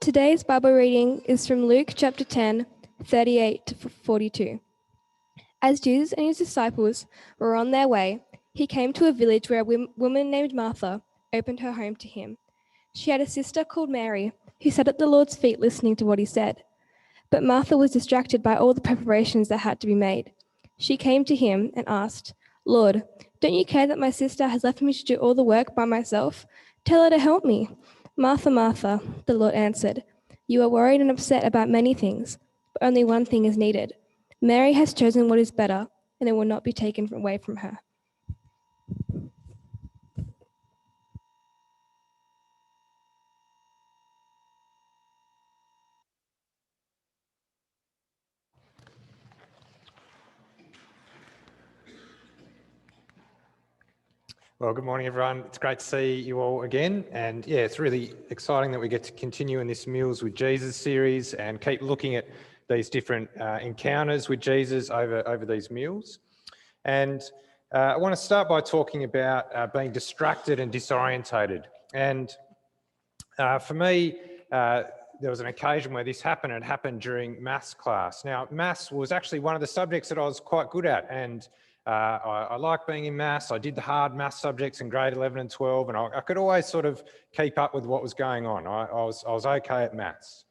Today's Bible reading is from Luke chapter 10, 38 to 42. As Jesus and his disciples were on their way, he came to a village where a woman named Martha opened her home to him. She had a sister called Mary, who sat at the Lord's feet listening to what he said. But Martha was distracted by all the preparations that had to be made. She came to him and asked, "Lord, don't you care that my sister has left me to do all the work by myself? Tell her to help me." "Martha, Martha," the Lord answered, "you are worried and upset about many things, but only one thing is needed. Mary has chosen what is better, and it will not be taken away from her." Well, good morning, everyone. It's great to see you all again. And yeah, it's really exciting that we get to continue in this Meals with Jesus series and keep looking at these different encounters with Jesus over these meals. And I want to start by talking about being distracted and disorientated. And for me, there was an occasion where this happened. It happened during maths class. Now, maths was actually one of the subjects that I was quite good at, and I like being in maths. I did the hard maths subjects in grade 11 and 12, and I could always sort of keep up with what was going on. I was okay at maths.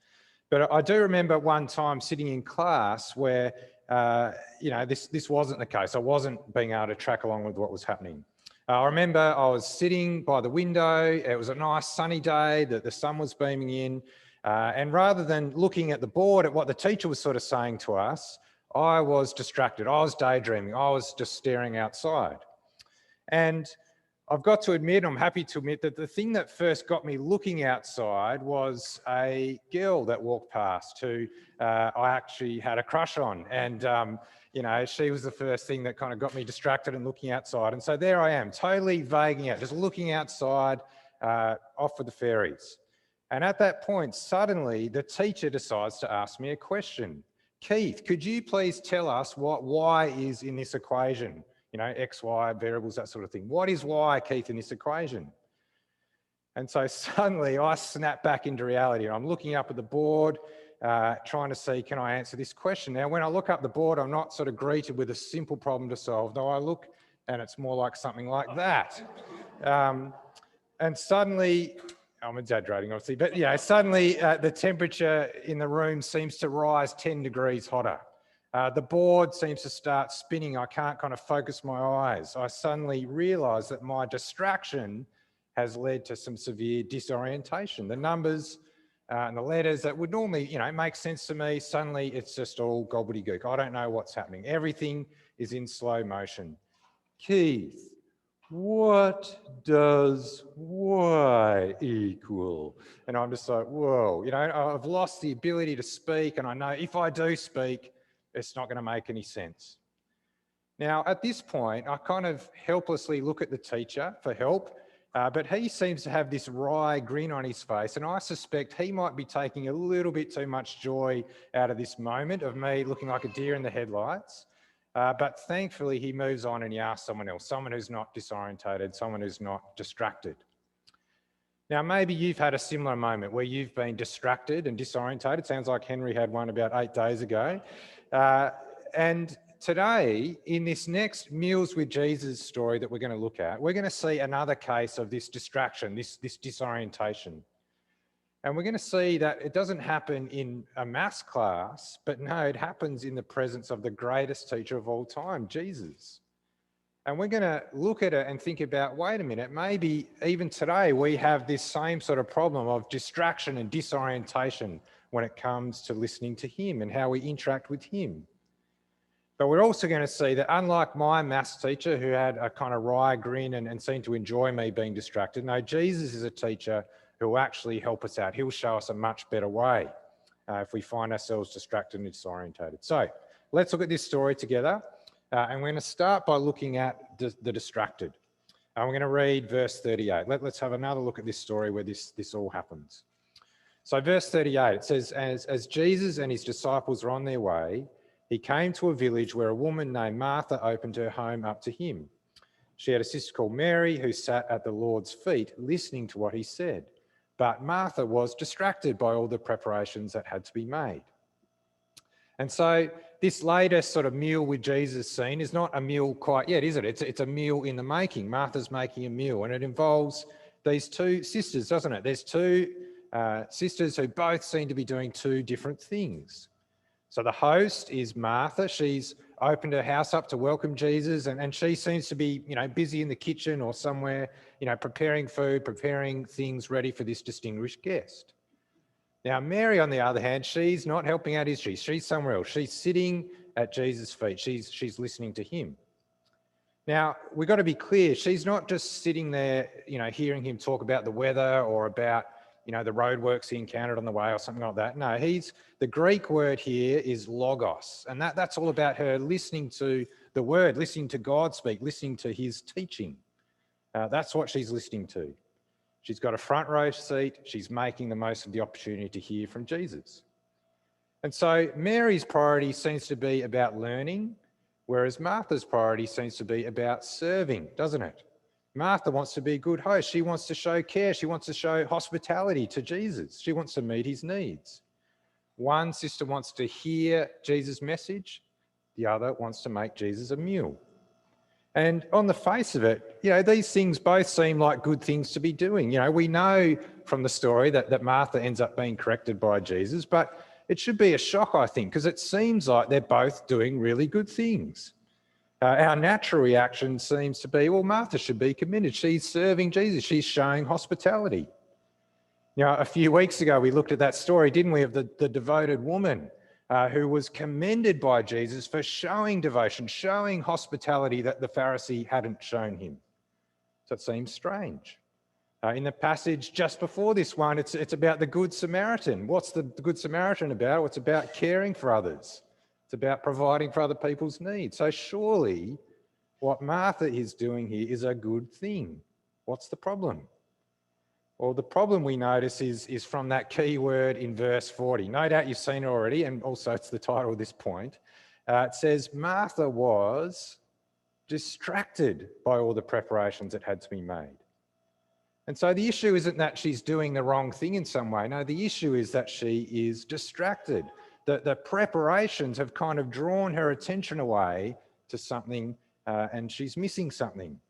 But I do remember one time sitting in class where, this wasn't the case. I wasn't being able to track along with what was happening. I remember I was sitting by the window. It was a nice sunny day, the sun was beaming in. And rather than looking at the board at what the teacher was sort of saying to us, I was distracted. I was daydreaming. I was just staring outside. And I've got to admit, I'm happy to admit that the thing that first got me looking outside was a girl that walked past who I actually had a crush on. And, she was the first thing that kind of got me distracted and looking outside. And so there I am, totally vaguing out, just looking outside, off with the fairies. And at that point, suddenly the teacher decides to ask me a question. "Keith, could you please tell us what y is in this equation? X, Y, variables, that sort of thing. What is y, Keith, in this equation?" And so suddenly I snap back into reality. I'm looking up at the board, trying to see, can I answer this question? Now, when I look up the board, I'm not sort of greeted with a simple problem to solve. No, I look and it's more like something like that. And suddenly, I'm exaggerating obviously, but suddenly the temperature in the room seems to rise 10 degrees hotter. The board seems to start spinning. I can't kind of focus my eyes. I suddenly realise that my distraction has led to some severe disorientation. The numbers and the letters that would normally, make sense to me, suddenly it's just all gobbledygook. I don't know what's happening. Everything is in slow motion. "Keith, what does y equal?" And I'm just like, whoa, I've lost the ability to speak, and I know if I do speak, it's not going to make any sense. Now, at this point, I kind of helplessly look at the teacher for help, but he seems to have this wry grin on his face, and I suspect he might be taking a little bit too much joy out of this moment of me looking like a deer in the headlights. But thankfully, he moves on and he asks someone else, someone who's not disorientated, someone who's not distracted. Now, maybe you've had a similar moment where you've been distracted and disorientated. Sounds like Henry had one about 8 days ago. And today, in this next Meals with Jesus story that we're going to look at, we're going to see another case of this distraction, this disorientation. And we're going to see that it doesn't happen in a maths class, but no, it happens in the presence of the greatest teacher of all time, Jesus. And we're going to look at it and think about, wait a minute, maybe even today we have this same sort of problem of distraction and disorientation when it comes to listening to him and how we interact with him. But we're also going to see that unlike my maths teacher who had a kind of wry grin and seemed to enjoy me being distracted, no, Jesus is a teacher who will actually help us out. He'll show us a much better way if we find ourselves distracted and disorientated. So let's look at this story together. And we're going to start by looking at the distracted. And we're going to read verse 38. Let's have another look at this story where this all happens. So verse 38, it says, as Jesus and his disciples were on their way, he came to a village where a woman named Martha opened her home up to him. She had a sister called Mary who sat at the Lord's feet listening to what he said. But Martha was distracted by all the preparations that had to be made. And so this latest sort of meal with Jesus scene is not a meal quite yet, is it? It's a meal in the making. Martha's making a meal, and it involves these two sisters, doesn't it? There's two sisters who both seem to be doing two different things. So the host is Martha. She's opened her house up to welcome Jesus, and she seems to be, busy in the kitchen or somewhere, preparing food, preparing things ready for this distinguished guest. Now, Mary, on the other hand, she's not helping out, is she? She's somewhere else. She's sitting at Jesus' feet. She's listening to him. Now, we've got to be clear. She's not just sitting there, hearing him talk about the weather or about, the roadworks he encountered on the way or something like that. No, the Greek word here is logos, and that's all about her listening to the word, listening to God speak, listening to his teaching. That's what she's listening to. She's got a front row seat. She's making the most of the opportunity to hear from Jesus. And so Mary's priority seems to be about learning, whereas Martha's priority seems to be about serving, doesn't it? Martha wants to be a good host. She wants to show care. She wants to show hospitality to Jesus. She wants to meet his needs. One sister wants to hear Jesus' message. The other wants to make Jesus a meal. And on the face of it, these things both seem like good things to be doing. We know from the story that Martha ends up being corrected by Jesus, but it should be a shock, I think, because it seems like they're both doing really good things. Our natural reaction seems to be, well, Martha should be committed. She's serving Jesus. She's showing hospitality. A few weeks ago, we looked at that story, didn't we, of the devoted woman who was commended by Jesus for showing devotion, showing hospitality that the Pharisee hadn't shown him. So it seems strange. In the passage just before this one, it's about the Good Samaritan. What's the Good Samaritan about? Well, it's about caring for others. It's about providing for other people's needs. So surely what Martha is doing here is a good thing. What's the problem? Well, the problem we notice is from that key word in verse 40. No doubt you've seen it already, and also it's the title of this point. It says, Martha was distracted by all the preparations that had to be made. And so the issue isn't that she's doing the wrong thing in some way. No, the issue is that she is distracted. The preparations have kind of drawn her attention away to something, and she's missing something.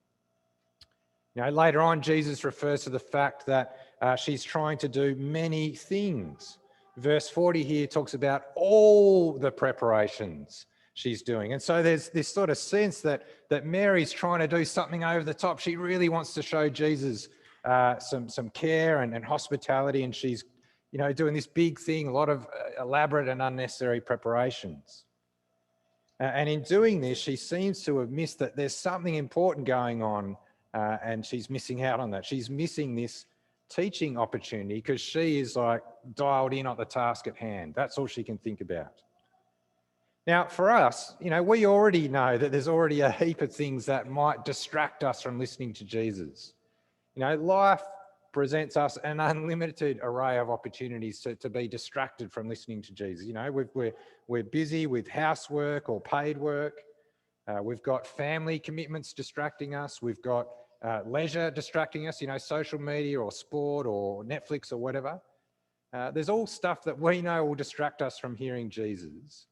Later on, Jesus refers to the fact that she's trying to do many things. Verse 40 here talks about all the preparations she's doing. And so there's this sort of sense that Mary's trying to do something over the top. She really wants to show Jesus some care and hospitality, and she's doing this big thing, a lot of elaborate and unnecessary preparations. And in doing this, she seems to have missed that there's something important going on, and she's missing out on that. She's missing this teaching opportunity because she is like dialed in on the task at hand. That's all she can think about. Now, for us, we already know that there's already a heap of things that might distract us from listening to Jesus. Life presents us an unlimited array of opportunities to be distracted from listening to Jesus. We're busy with housework or paid work. We've got family commitments distracting us. We've got leisure distracting us, social media or sport or Netflix or whatever. There's all stuff that we know will distract us from hearing Jesus.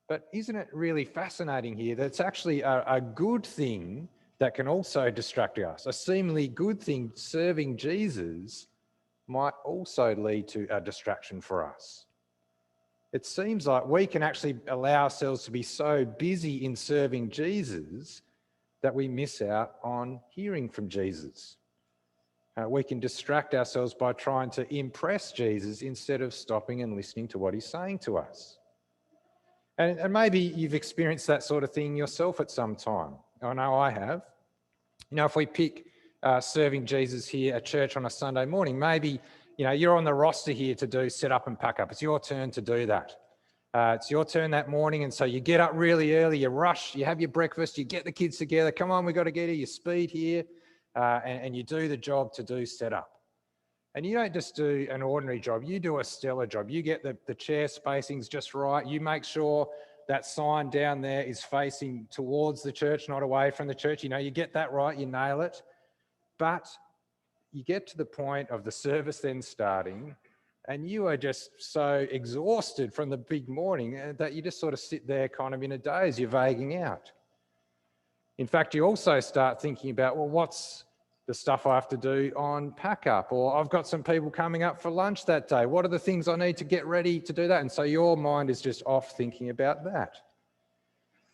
But isn't it really fascinating here that it's actually a good thing that can also distract us? A seemingly good thing, serving Jesus, might also lead to a distraction for us. It seems like we can actually allow ourselves to be so busy in serving Jesus that we miss out on hearing from Jesus. We can distract ourselves by trying to impress Jesus instead of stopping and listening to what he's saying to us. And maybe you've experienced that sort of thing yourself at some time. I know I have. If we pick serving Jesus here at church on a Sunday morning, maybe you're on the roster here to do set up and pack up. It's your turn to do that. It's your turn that morning, and so you get up really early, you rush, you have your breakfast, you get the kids together. Come on, we've got to get here. You speed here, and you do the job to do set up. And you don't just do an ordinary job, you do a stellar job. You get the chair spacings just right. You make sure that sign down there is facing towards the church, not away from the church. You get that right, you nail it. But you get to the point of the service then starting, and you are just so exhausted from the big morning that you just sort of sit there kind of in a daze, you're vaguing out. In fact, you also start thinking about, well, what's the stuff I have to do on pack up? Or I've got some people coming up for lunch that day. What are the things I need to get ready to do that? And so your mind is just off thinking about that.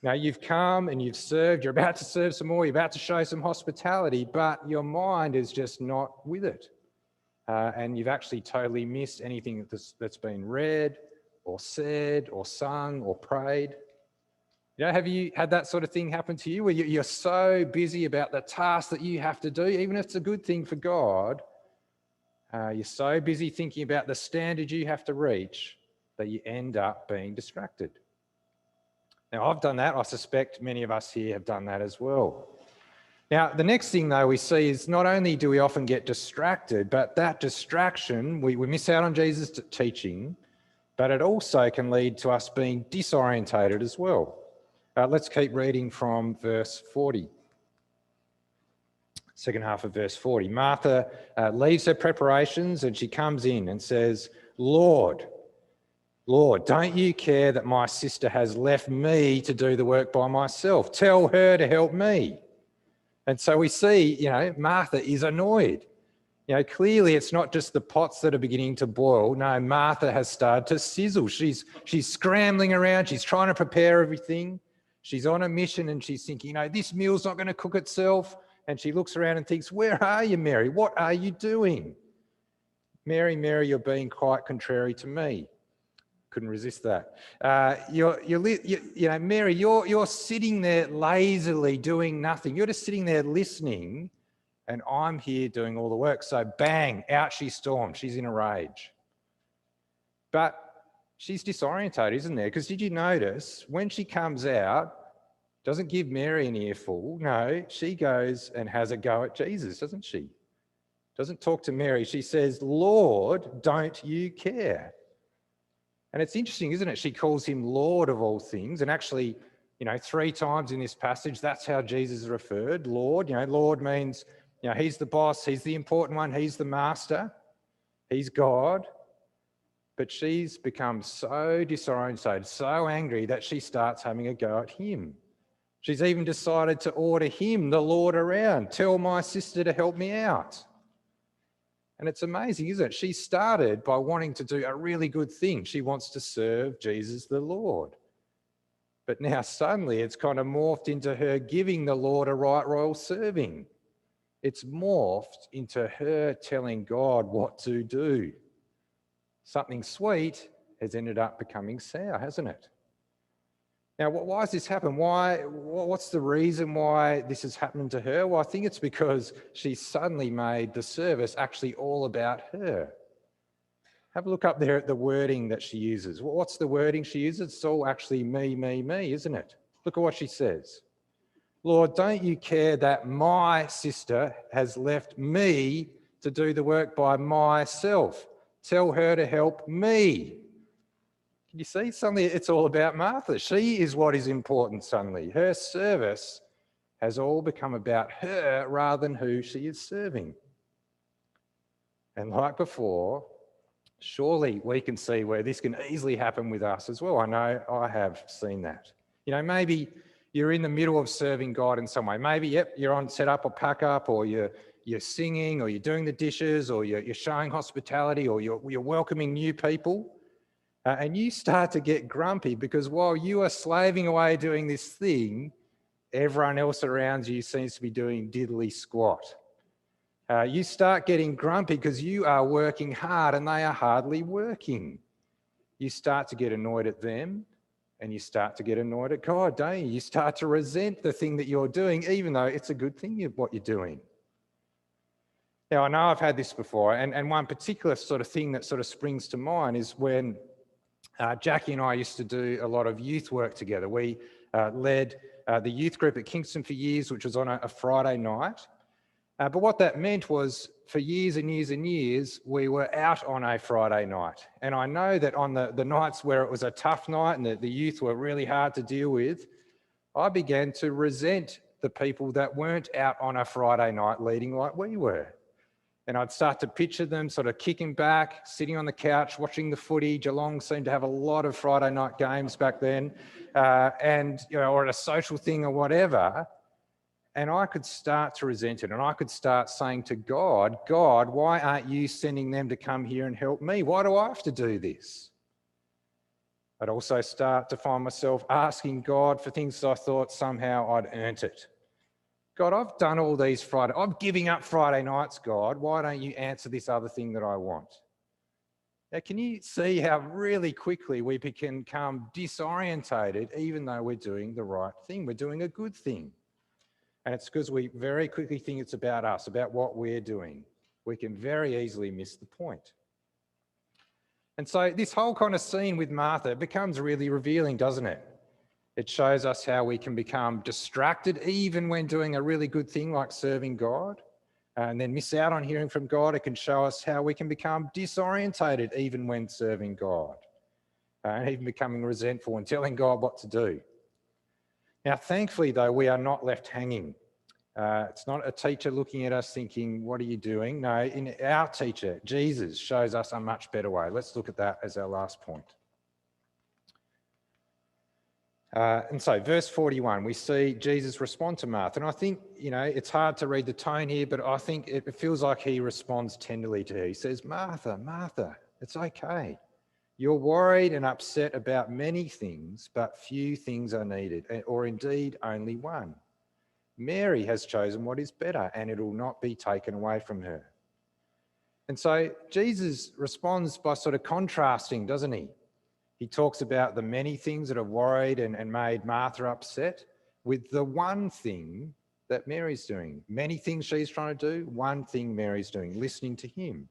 Now, you've come and you've served, you're about to serve some more, you're about to show some hospitality, but your mind is just not with it. And you've actually totally missed anything that's been read or said or sung or prayed. You know, have you had that sort of thing happen to you where you're so busy about the task that you have to do, even if it's a good thing for God, you're so busy thinking about the standard you have to reach that you end up being distracted. Now, I've done that. I suspect many of us here have done that as well. Now, the next thing, though, we see is not only do we often get distracted, but that distraction, we miss out on Jesus' teaching, but it also can lead to us being disorientated as well. Let's keep reading from verse 40. Second half of verse 40. Martha leaves her preparations and she comes in and says, Lord, don't you care that my sister has left me to do the work by myself? Tell her to help me. And so we see, Martha is annoyed. Clearly it's not just the pots that are beginning to boil. No, Martha has started to sizzle. She's scrambling around. She's trying to prepare everything. She's on a mission and she's thinking, this meal's not going to cook itself. And she looks around and thinks, where are you, Mary? What are you doing? Mary, you're being quite contrary to me. Couldn't resist that. Mary, you're sitting there lazily doing nothing. You're just sitting there listening, and I'm here doing all the work. So bang, out she storms. She's in a rage. But she's disorientated, isn't there? Because did you notice when she comes out, doesn't give Mary an earful. No, she goes and has a go at Jesus, doesn't she? Doesn't talk to Mary. She says, Lord, don't you care? And it's interesting, isn't it? She calls him Lord of all things. And actually, 3 times in this passage, that's how Jesus is referred. Lord, Lord means, he's the boss, he's the important one, he's the master, he's God. But she's become so disorientated, so angry that she starts having a go at him. She's even decided to order him, the Lord, around. Tell my sister to help me out. And it's amazing, isn't it? She started by wanting to do a really good thing. She wants to serve Jesus the Lord. But now suddenly it's kind of morphed into her giving the Lord a right royal serving. It's morphed into her telling God what to do. Something sweet has ended up becoming sour, hasn't it? Now, why has this happened? What's the reason why this has happened to her? Well, I think it's because she suddenly made the service actually all about her. Have a look up there at the wording that she uses. What's the wording she uses? It's all actually me, isn't it? Look at what she says. Lord, don't you care that my sister has left me to do the work by myself? Tell her to help me. You see, suddenly it's all about Martha. She is what is important suddenly. Her service has all become about her rather than who she is serving. And like before, surely we can see where this can easily happen with us as well. I know I have seen that. Maybe you're in the middle of serving God in some way. Maybe, you're on set up or pack up, or you're singing, or you're doing the dishes, or you're showing hospitality, or you're welcoming new people. And you start to get grumpy because while you are slaving away doing this thing, everyone else around you seems to be doing diddly squat. You start getting grumpy because you are working hard and they are hardly working. You start to get annoyed at them and you start to get annoyed at God, don't you? You start to resent the thing that you're doing, even though it's a good thing what you're doing. Now, I know I've had this before, and one particular sort of thing that sort of springs to mind is when Jackie and I used to do a lot of youth work together. We led the youth group at Kingston for years, which was on a Friday night. But what that meant was for years and years and years, we were out on a Friday night. And I know that on the nights where it was a tough night and the youth were really hard to deal with, I began to resent the people that weren't out on a Friday night leading like we were. And I'd start to picture them sort of kicking back, sitting on the couch, watching the footy. Geelong seemed to have a lot of Friday night games back then, and or at a social thing or whatever. And I could start to resent it, and I could start saying to God, God, why aren't you sending them to come here and help me? Why do I have to do this? I'd also start to find myself asking God for things I thought somehow I'd earned it. God, I've done all these I'm giving up Friday nights, God. Why don't you answer this other thing that I want? Now, can you see how really quickly we can become disorientated even though we're doing the right thing? We're doing a good thing. And it's because we very quickly think it's about us, about what we're doing. We can very easily miss the point. And so this whole kind of scene with Martha becomes really revealing, doesn't it? It shows us how we can become distracted even when doing a really good thing like serving God, and then miss out on hearing from God. It can show us how we can become disorientated even when serving God, and even becoming resentful and telling God what to do. Now, thankfully, though, we are not left hanging. It's not a teacher looking at us thinking, what are you doing? No, our teacher, Jesus, shows us a much better way. Let's look at that as our last point. And so verse 41, we see Jesus respond to Martha. And I think, it's hard to read the tone here, but I think it feels like he responds tenderly to her. He says, Martha, Martha, it's okay. You're worried and upset about many things, but few things are needed, or indeed only one. Mary has chosen what is better, and it will not be taken away from her. And so Jesus responds by sort of contrasting, doesn't he? He talks about the many things that have worried and made Martha upset with the one thing that Mary's doing. Many things she's trying to do, one thing Mary's doing, listening to him.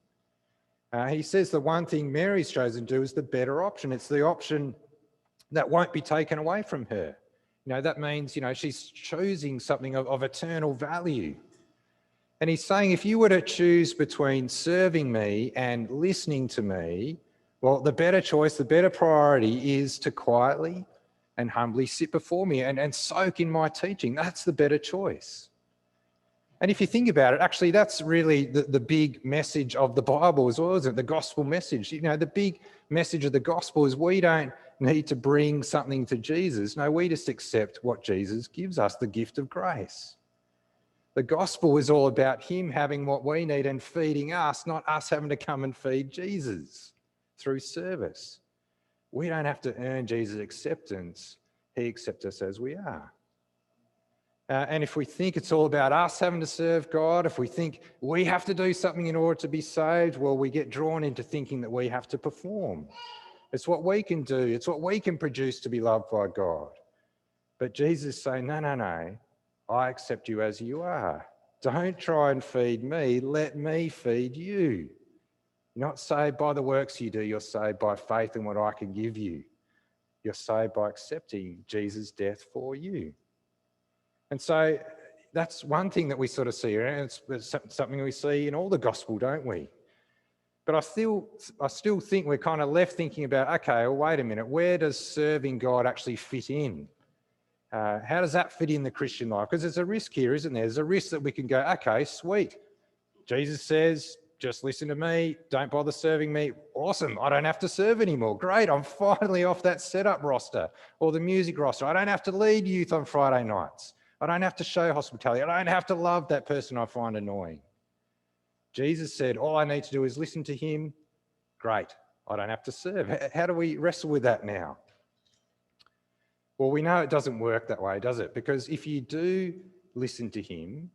He says the one thing Mary's chosen to do is the better option. It's the option that won't be taken away from her. That means, she's choosing something of eternal value. And he's saying, if you were to choose between serving me and listening to me, well, the better choice, the better priority is to quietly and humbly sit before me and soak in my teaching. That's the better choice. And if you think about it, actually, that's really the big message of the Bible as well, isn't it? The gospel message. The big message of the gospel is we don't need to bring something to Jesus. No, we just accept what Jesus gives us, the gift of grace. The gospel is all about him having what we need and feeding us, not us having to come and feed Jesus through service. We don't have to earn Jesus' acceptance. He accepts us as we are. And if we think it's all about us having to serve God, if we think we have to do something in order to be saved, well, we get drawn into thinking that we have to perform. It's what we can do. It's what we can produce to be loved by God. But Jesus is saying, no, I accept you as you are. Don't try and feed me. Let me feed you. You're not saved by the works you do. You're saved by faith in what I can give you. You're saved by accepting Jesus' death for you. And so that's one thing that we sort of see, and it's something we see in all the gospel, don't we? But I still think we're kind of left thinking about, okay, well, wait a minute, where does serving God actually fit in? How does that fit in the Christian life? Because there's a risk here, isn't there? There's a risk that we can go, okay, sweet. Jesus says, just listen to me, don't bother serving me. Awesome, I don't have to serve anymore. Great, I'm finally off that setup roster or the music roster. I don't have to lead youth on Friday nights. I don't have to show hospitality. I don't have to love that person I find annoying. Jesus said, all I need to do is listen to him. Great, I don't have to serve. How do we wrestle with that now? Well, we know it doesn't work that way, does it? Because if you do listen to him,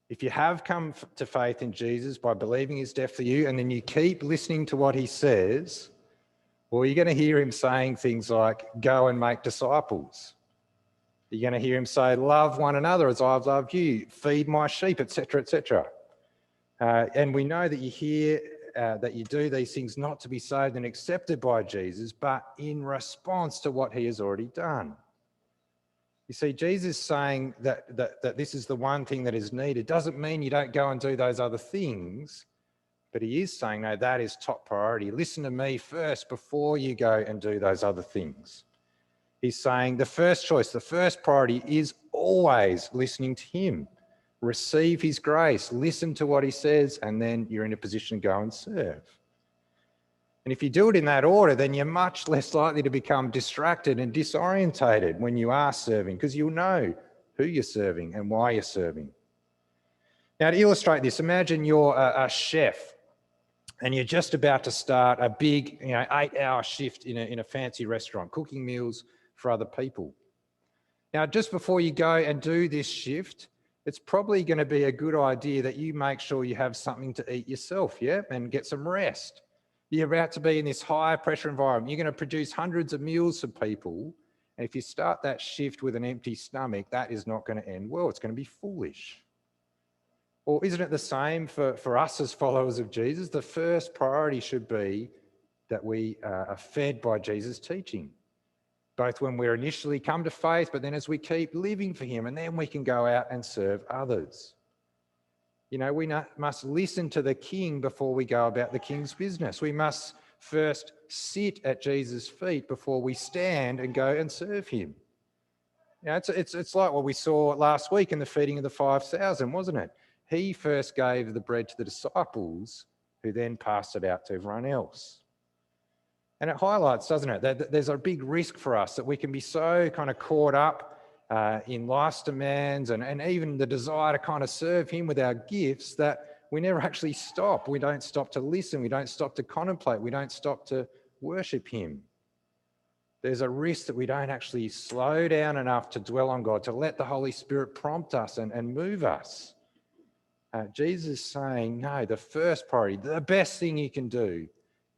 if you have come to faith in Jesus by believing his death for you, and then you keep listening to what he says, well, you're going to hear him saying things like, go and make disciples. You're going to hear him say, love one another as I've loved you, feed my sheep, etc., etc. And we know that you hear that you do these things not to be saved and accepted by Jesus, but in response to what he has already done. You see, Jesus saying that this is the one thing that is needed doesn't mean you don't go and do those other things, but he is saying, no, that is top priority. Listen to me first before you go and do those other things. He's saying the first choice, the first priority is always listening to him. receive his grace, listen to what he says, and then you're in a position to go and serve. And if you do it in that order, then you're much less likely to become distracted and disorientated when you are serving, because you'll know who you're serving and why you're serving. Now, to illustrate this, imagine you're a chef and you're just about to start a big, 8-hour shift in a fancy restaurant, cooking meals for other people. Now, just before you go and do this shift, it's probably going to be a good idea that you make sure you have something to eat yourself, yeah, and get some rest. You're about to be in this high pressure environment. You're going to produce hundreds of meals for people. And if you start that shift with an empty stomach, that is not going to end well. It's going to be foolish. Or isn't it the same for us as followers of Jesus? The first priority should be that we are fed by Jesus' teaching, both when we're initially come to faith, but then as we keep living for him, and then we can go out and serve others. We must listen to the king before we go about the king's business. We must first sit at Jesus' feet before we stand and go and serve him. It's like what we saw last week in the feeding of the 5,000, wasn't it? He first gave the bread to the disciples, who then passed it out to everyone else. And it highlights, doesn't it, that there's a big risk for us that we can be so kind of caught up in life's demands and even the desire to kind of serve him with our gifts that we never actually stop. We don't stop to listen. We don't stop to contemplate. We don't stop to worship him. There's a risk that we don't actually slow down enough to dwell on God, to let the Holy Spirit prompt us and move us. Jesus is saying, no, the first priority, the best thing you can do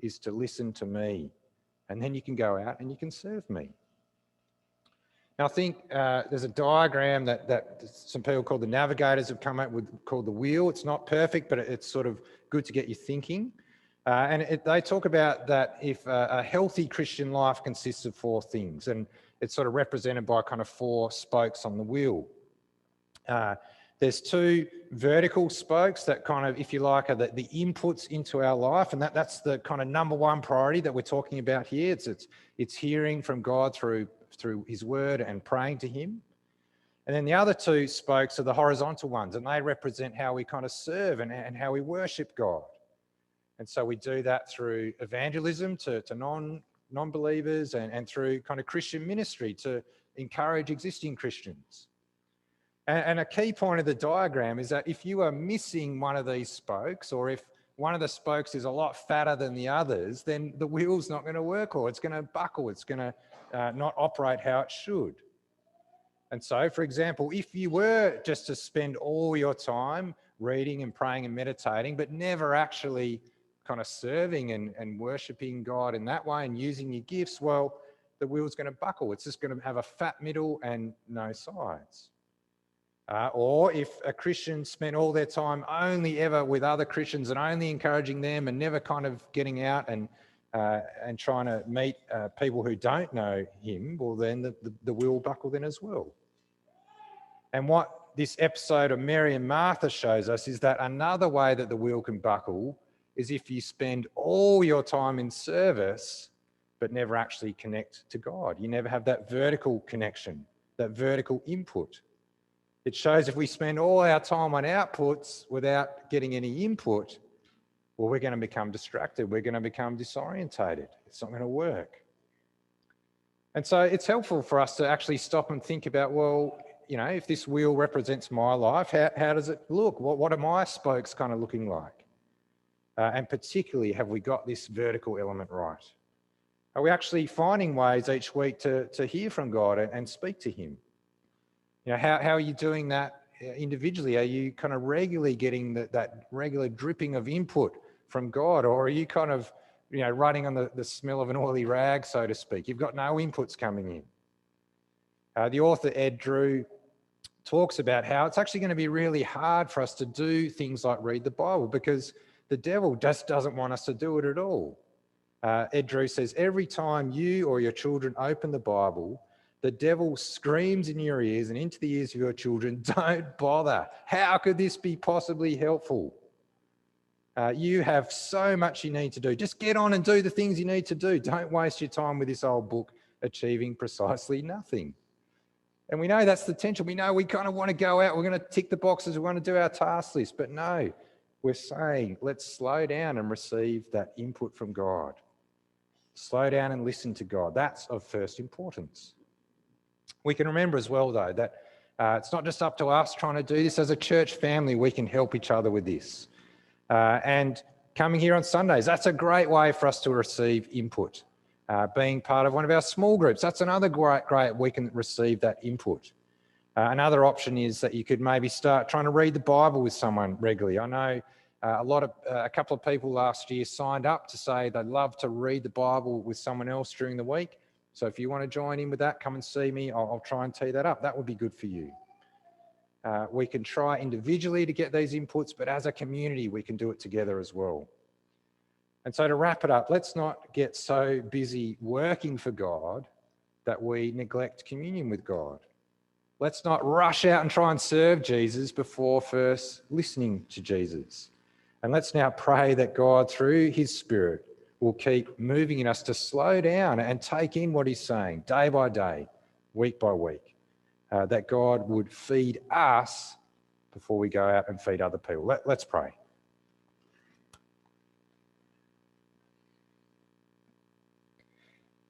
is to listen to me. And then you can go out and you can serve me. Now, I think there's a diagram that some people called the navigators have come up with called the wheel. It's not perfect, but it's sort of good to get you thinking. They talk about that if a healthy Christian life consists of 4 things, and it's sort of represented by kind of 4 spokes on the wheel. There's 2 vertical spokes that kind of, if you like, are the inputs into our life, and that's the kind of number 1 priority that we're talking about here. It's hearing from God through his word and praying to him. And then the other 2 spokes are the horizontal ones, and they represent how we kind of serve and how we worship God. And so we do that through evangelism to non-believers and through kind of Christian ministry to encourage existing Christians. And a key point of the diagram is that if you are missing one of these spokes, or if one of the spokes is a lot fatter than the others, then the wheel's not going to work, or it's going to buckle, it's going to not operate how it should. And so, for example, if you were just to spend all your time reading and praying and meditating, but never actually kind of serving and worshipping God in that way and using your gifts, well, the wheel's going to buckle. It's just going to have a fat middle and no sides. Or if a Christian spent all their time only ever with other Christians and only encouraging them and never kind of getting out and trying to meet people who don't know him, well, then the wheel will buckle then as well. And what this episode of Mary and Martha shows us is that another way that the wheel can buckle is if you spend all your time in service but never actually connect to God. You never have that vertical connection, that vertical input. It shows if we spend all our time on outputs without getting any input, well, we're going to become distracted. We're going to become disorientated. It's not going to work. And so it's helpful for us to actually stop and think about, well, if this wheel represents my life, how does it look? What are my spokes kind of looking like? And particularly, have we got this vertical element right? Are we actually finding ways each week to hear from God and speak to him? How are you doing that individually? Are you kind of regularly getting that regular dripping of input from God? Or are you kind of, running on the smell of an oily rag, so to speak? You've got no inputs coming in. The author, Ed Drew, talks about how it's actually going to be really hard for us to do things like read the Bible because the devil just doesn't want us to do it at all. Ed Drew says, every time you or your children open the Bible, the devil screams in your ears and into the ears of your children, don't bother. How could this be possibly helpful? You have so much you need to do. Just get on and do the things you need to do. Don't waste your time with this old book achieving precisely nothing. And we know that's the tension. We know we kind of want to go out. We're going to tick the boxes. We want to do our task list. But no, we're saying let's slow down and receive that input from God. Slow down and listen to God. That's of first importance. We can remember as well, though, that it's not just up to us trying to do this. As a church family, we can help each other with this. And coming here on Sundays, that's a great way for us to receive input. Being part of one of our small groups, that's another great we can receive that input. Another option is that you could maybe start trying to read the Bible with someone regularly. I know a couple of people last year signed up to say they'd love to read the Bible with someone else during the week. So if you want to join in with that, come and see me. I'll try and tee that up. That would be good for you. We can try individually to get these inputs, but as a community, we can do it together as well. And so to wrap it up, let's not get so busy working for God that we neglect communion with God. Let's not rush out and try and serve Jesus before first listening to Jesus. And let's now pray that God, through his Spirit, will keep moving in us to slow down and take in what he's saying day by day, week by week. That God would feed us before we go out and feed other people. Let's pray.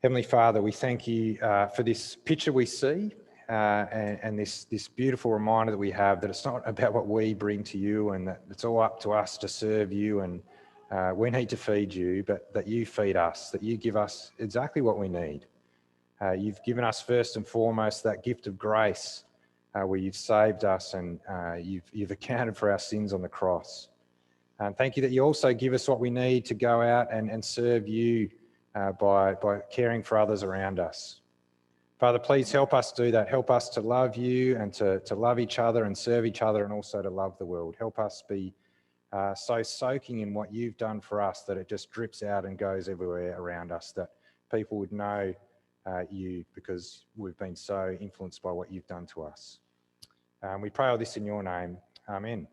Heavenly Father, we thank you for this picture we see and this beautiful reminder that we have that it's not about what we bring to you and that it's all up to us to serve you and we need to feed you, but that you feed us, that you give us exactly what we need. You've given us first and foremost that gift of grace where you've saved us and you've accounted for our sins on the cross. And thank you that you also give us what we need to go out and serve you by caring for others around us. Father, please help us do that. Help us to love you and to love each other and serve each other and also to love the world. Help us be so soaking in what you've done for us that it just drips out and goes everywhere around us, that people would know you because we've been so influenced by what you've done to us. We pray all this in your name. Amen.